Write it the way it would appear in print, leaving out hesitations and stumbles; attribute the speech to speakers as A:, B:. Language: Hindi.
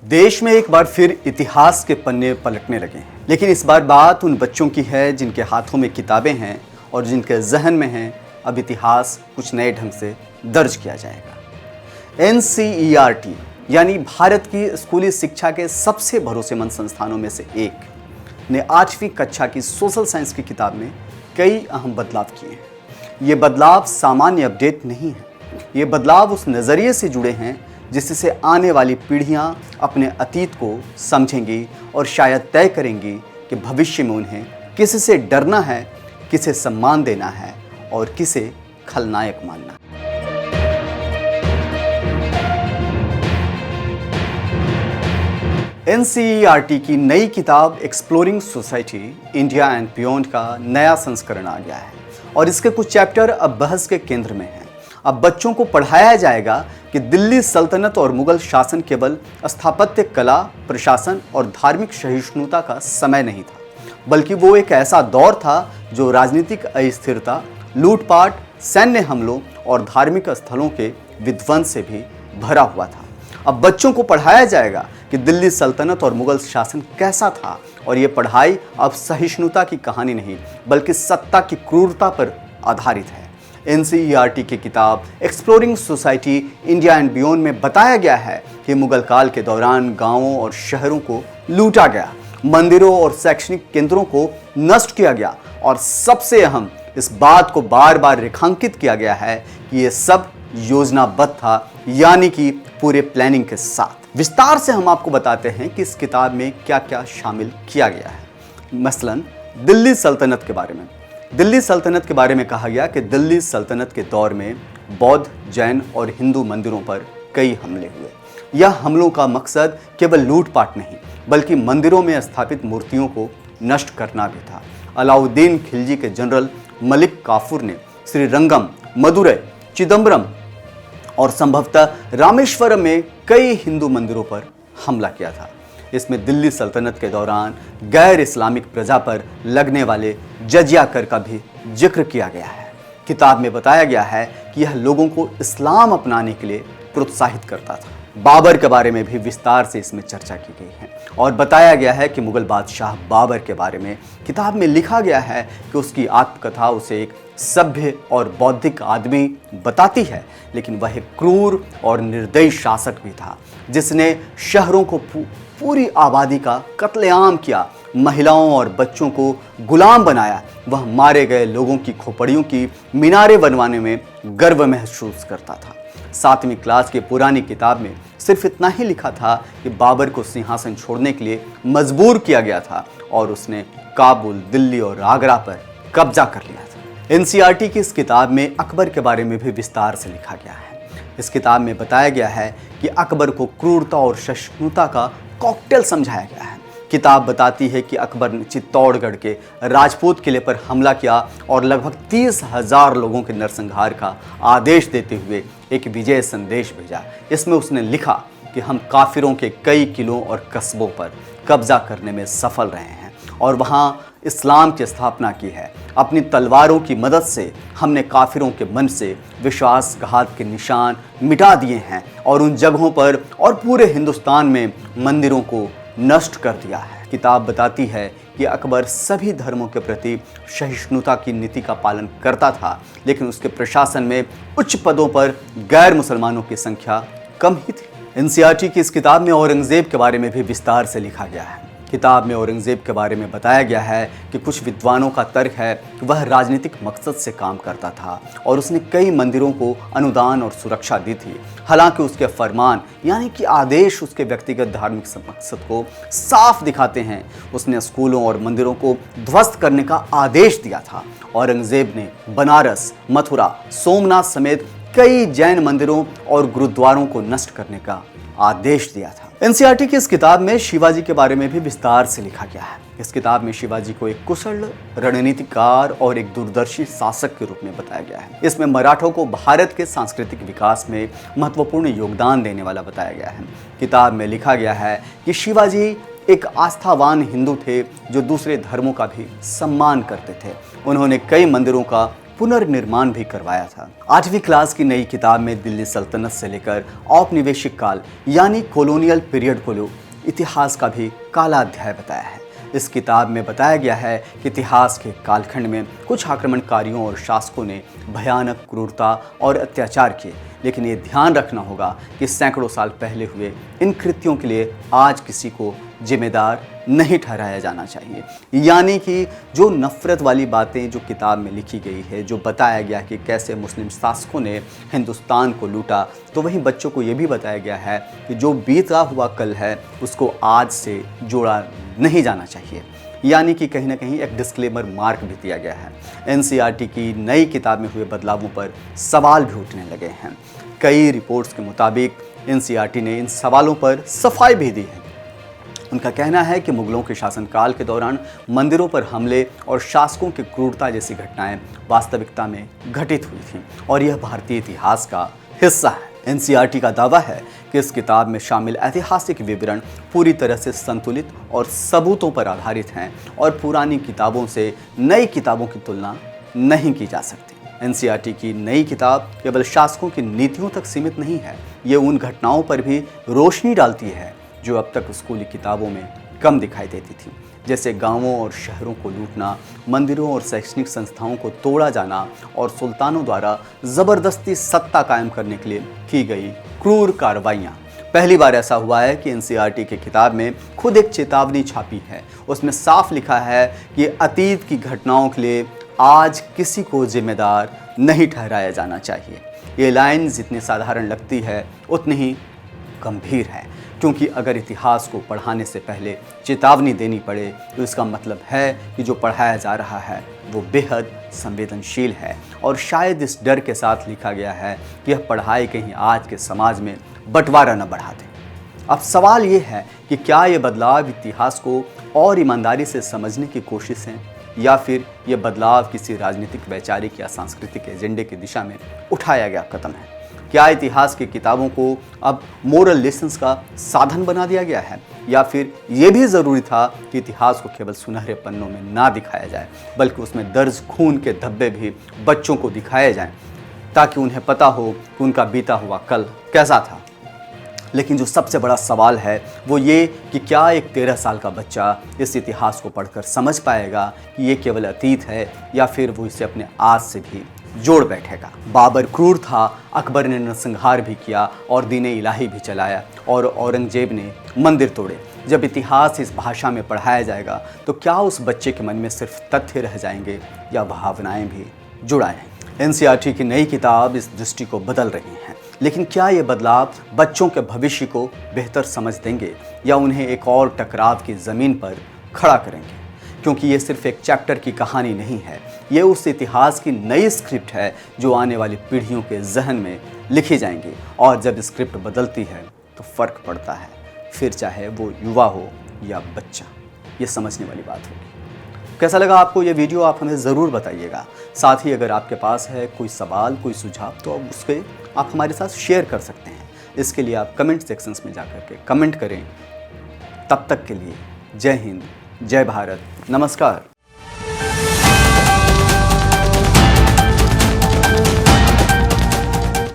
A: देश में एक बार फिर इतिहास के पन्ने पलटने लगे हैं, लेकिन इस बार बात उन बच्चों की है जिनके हाथों में किताबें हैं और जिनके जहन में हैं अब इतिहास कुछ नए ढंग से दर्ज किया जाएगा। NCERT यानी भारत की स्कूली शिक्षा के सबसे भरोसेमंद संस्थानों में से एक ने 8वीं कक्षा की सोशल साइंस की किताब में कई अहम बदलाव किए हैं। ये बदलाव सामान्य अपडेट नहीं है, ये बदलाव उस नज़रिए से जुड़े हैं जिससे आने वाली पीढ़ियां अपने अतीत को समझेंगी और शायद तय करेंगी कि भविष्य में उन्हें किससे डरना है, किसे सम्मान देना है और किसे खलनायक मानना है। NCERT की नई किताब exploring society India and beyond का नया संस्करण आ गया है और इसके कुछ चैप्टर अब बहस के केंद्र में हैं। अब बच्चों को पढ़ाया जाएगा कि दिल्ली सल्तनत और मुगल शासन केवल स्थापत्य कला, प्रशासन और धार्मिक सहिष्णुता का समय नहीं था, बल्कि वो एक ऐसा दौर था जो राजनीतिक अस्थिरता, लूटपाट, सैन्य हमलों और धार्मिक स्थलों के विध्वंस से भी भरा हुआ था। अब बच्चों को पढ़ाया जाएगा कि दिल्ली सल्तनत और मुगल शासन कैसा था और ये पढ़ाई अब सहिष्णुता की कहानी नहीं बल्कि सत्ता की क्रूरता पर आधारित है। NCERT की किताब exploring society India and beyond में बताया गया है कि मुगल काल के दौरान गांवों और शहरों को लूटा गया, मंदिरों और शैक्षणिक केंद्रों को नष्ट किया गया और सबसे अहम इस बात को बार बार रेखांकित किया गया है कि ये सब योजनाबद्ध था, यानी कि पूरे प्लानिंग के साथ। विस्तार से हम आपको बताते हैं कि इस किताब में क्या क्या शामिल किया गया है। मसलन दिल्ली सल्तनत के बारे में। दिल्ली सल्तनत के बारे में कहा गया कि दिल्ली सल्तनत के दौर में बौद्ध, जैन और हिंदू मंदिरों पर कई हमले हुए। यह हमलों का मकसद केवल लूटपाट नहीं बल्कि मंदिरों में स्थापित मूर्तियों को नष्ट करना भी था। अलाउद्दीन खिलजी के जनरल मलिक काफूर ने श्रीरंगम, मदुरै, चिदम्बरम और संभवतः रामेश्वरम में कई हिंदू मंदिरों पर हमला किया था। इसमें दिल्ली सल्तनत के दौरान गैर इस्लामिक प्रजा पर लगने वाले जजिया कर का भी जिक्र किया गया है। किताब में बताया गया है कि यह लोगों को इस्लाम अपनाने के लिए प्रोत्साहित करता था। बाबर के बारे में भी विस्तार से इसमें चर्चा की गई है और बताया गया है कि मुगल बादशाह बाबर के बारे में किताब में लिखा गया है कि उसकी आत्मकथा उसे एक सभ्य और बौद्धिक आदमी बताती है, लेकिन वह एक क्रूर और निर्दयी शासक भी था जिसने शहरों को पूरी आबादी का कत्लेआम किया, महिलाओं और बच्चों को गुलाम बनाया। वह मारे गए लोगों की खोपड़ियों की मीनारें बनवाने में गर्व महसूस करता था। 7वीं क्लास की पुरानी किताब में सिर्फ इतना ही लिखा था कि बाबर को सिंहासन छोड़ने के लिए मजबूर किया गया था और उसने काबुल, दिल्ली और आगरा पर कब्जा कर लिया था। NCERT की इस किताब में अकबर के बारे में भी विस्तार से लिखा गया है। इस किताब में बताया गया है कि अकबर को क्रूरता और सहिष्णुता का कॉकटेल समझाया गया है। किताब बताती है कि अकबर ने चित्तौड़गढ़ के राजपूत किले पर हमला किया और लगभग 30,000 लोगों के नरसंहार का आदेश देते हुए एक विजय संदेश भेजा। इसमें उसने लिखा कि हम काफिरों के कई किलों और कस्बों पर कब्जा करने में सफल रहे हैं और वहाँ इस्लाम की स्थापना की है। अपनी तलवारों की मदद से हमने काफिरों के मन से विश्वासघात के निशान मिटा दिए हैं और उन जगहों पर और पूरे हिंदुस्तान में मंदिरों को नष्ट कर दिया है। किताब बताती है कि अकबर सभी धर्मों के प्रति सहिष्णुता की नीति का पालन करता था, लेकिन उसके प्रशासन में उच्च पदों पर गैर मुसलमानों की संख्या कम ही थी। NCERT की इस किताब में औरंगजेब के बारे में भी विस्तार से लिखा गया है। किताब में औरंगजेब के बारे में बताया गया है कि कुछ विद्वानों का तर्क है कि वह राजनीतिक मकसद से काम करता था और उसने कई मंदिरों को अनुदान और सुरक्षा दी थी। हालांकि उसके फरमान यानी कि आदेश उसके व्यक्तिगत धार्मिक मकसद को साफ दिखाते हैं। उसने स्कूलों और मंदिरों को ध्वस्त करने का आदेश दिया था। औरंगजेब ने बनारस, मथुरा, सोमनाथ समेत कई जैन मंदिरों और गुरुद्वारों को नष्ट करने का आदेश दिया था। NCERT की इस किताब में शिवाजी के बारे में भी विस्तार से लिखा गया है। इस किताब में शिवाजी को एक कुशल रणनीतिकार और एक दूरदर्शी शासक के रूप में बताया गया है। इसमें मराठों को भारत के सांस्कृतिक विकास में महत्वपूर्ण योगदान देने वाला बताया गया है। किताब में लिखा गया है कि शिवाजी एक आस्थावान हिंदू थे जो दूसरे धर्मों का भी सम्मान करते थे। उन्होंने कई मंदिरों का पुनर्निर्माण भी करवाया था। 8वीं क्लास की नई किताब में दिल्ली सल्तनत से लेकर औपनिवेशिक काल यानी कॉलोनियल पीरियड को लो इतिहास का भी काला अध्याय बताया है। इस किताब में बताया गया है कि इतिहास के कालखंड में कुछ आक्रमणकारियों और शासकों ने भयानक क्रूरता और अत्याचार किए, लेकिन ये ध्यान रखना होगा कि सैकड़ों साल पहले हुए इन कृत्यों के लिए आज किसी को जिम्मेदार नहीं ठहराया जाना चाहिए। यानी कि जो नफ़रत वाली बातें जो किताब में लिखी गई है, जो बताया गया कि कैसे मुस्लिम शासकों ने हिंदुस्तान को लूटा, तो वहीं बच्चों को ये भी बताया गया है कि जो बीता हुआ कल है उसको आज से जोड़ा नहीं जाना चाहिए। यानी कि कहीं ना कहीं एक डिस्क्लेमर मार्क भी दिया गया है। एनसीईआरटी की नई किताब में हुए बदलावों पर सवाल भी उठने लगे हैं। कई रिपोर्ट्स के मुताबिक एनसीईआरटी ने इन सवालों पर सफाई भी दी है। उनका कहना है कि मुगलों के शासनकाल के दौरान मंदिरों पर हमले और शासकों की क्रूरता जैसी घटनाएं वास्तविकता में घटित हुई थीं और यह भारतीय इतिहास का हिस्सा है। एनसीईआरटी का दावा है कि इस किताब में शामिल ऐतिहासिक विवरण पूरी तरह से संतुलित और सबूतों पर आधारित हैं और पुरानी किताबों से नई किताबों की तुलना नहीं की जा सकती। एनसीईआरटी की नई किताब केवल शासकों की नीतियों तक सीमित नहीं है, ये उन घटनाओं पर भी रोशनी डालती है जो अब तक स्कूली किताबों में कम दिखाई देती थी, जैसे गांवों और शहरों को लूटना, मंदिरों और शैक्षणिक संस्थाओं को तोड़ा जाना और सुल्तानों द्वारा ज़बरदस्ती सत्ता कायम करने के लिए की गई क्रूर कार्रवाइयाँ। पहली बार ऐसा हुआ है कि एनसीईआरटी की किताब में खुद एक चेतावनी छापी है। उसमें साफ लिखा है कि अतीत की घटनाओं के लिए आज किसी को जिम्मेदार नहीं ठहराया जाना चाहिए। ये लाइन जितनी साधारण लगती है उतनी ही गंभीर है, क्योंकि अगर इतिहास को पढ़ाने से पहले चेतावनी देनी पड़े तो इसका मतलब है कि जो पढ़ाया जा रहा है वो बेहद संवेदनशील है और शायद इस डर के साथ लिखा गया है कि यह पढ़ाई कहीं आज के समाज में बंटवारा न बढ़ा दे। अब सवाल ये है कि क्या ये बदलाव इतिहास को और ईमानदारी से समझने की कोशिश है या फिर ये बदलाव किसी राजनीतिक, वैचारिक या सांस्कृतिक एजेंडे की दिशा में उठाया गया कदम है। क्या इतिहास की किताबों को अब मोरल लेसन्स का साधन बना दिया गया है या फिर ये भी ज़रूरी था कि इतिहास को केवल सुनहरे पन्नों में ना दिखाया जाए बल्कि उसमें दर्ज खून के धब्बे भी बच्चों को दिखाए जाएं ताकि उन्हें पता हो कि उनका बीता हुआ कल कैसा था। लेकिन जो सबसे बड़ा सवाल है वो ये कि क्या एक 13 साल का बच्चा इस इतिहास को पढ़कर समझ पाएगा कि ये केवल अतीत है या फिर वो इसे अपने आज से भी जोड़ बैठेगा। बाबर क्रूर था, अकबर ने नरसंहार भी किया और दीन इलाही भी चलाया और औरंगजेब ने मंदिर तोड़े। जब इतिहास इस भाषा में पढ़ाया जाएगा तो क्या उस बच्चे के मन में सिर्फ तथ्य रह जाएंगे या भावनाएं भी जुड़ाएंगे। एनसीईआरटी की नई किताब इस दृष्टि को बदल रही है, लेकिन क्या ये बदलाव बच्चों के भविष्य को बेहतर समझ देंगे या उन्हें एक और टकराव की ज़मीन पर खड़ा करेंगे? क्योंकि ये सिर्फ एक चैप्टर की कहानी नहीं है, ये उस इतिहास की नई स्क्रिप्ट है जो आने वाली पीढ़ियों के जहन में लिखी जाएंगी। और जब स्क्रिप्ट बदलती है तो फ़र्क पड़ता है, फिर चाहे वो युवा हो या बच्चा। ये समझने वाली बात होगी। कैसा लगा आपको ये वीडियो, आप हमें ज़रूर बताइएगा। साथ ही अगर आपके पास है कोई सवाल, कोई सुझाव, तो अब उसके आप हमारे साथ शेयर कर सकते हैं। इसके लिए आप कमेंट सेक्शंस में जाकर के कमेंट करें। तब तक के लिए जय हिंद, जय भारत, नमस्कार।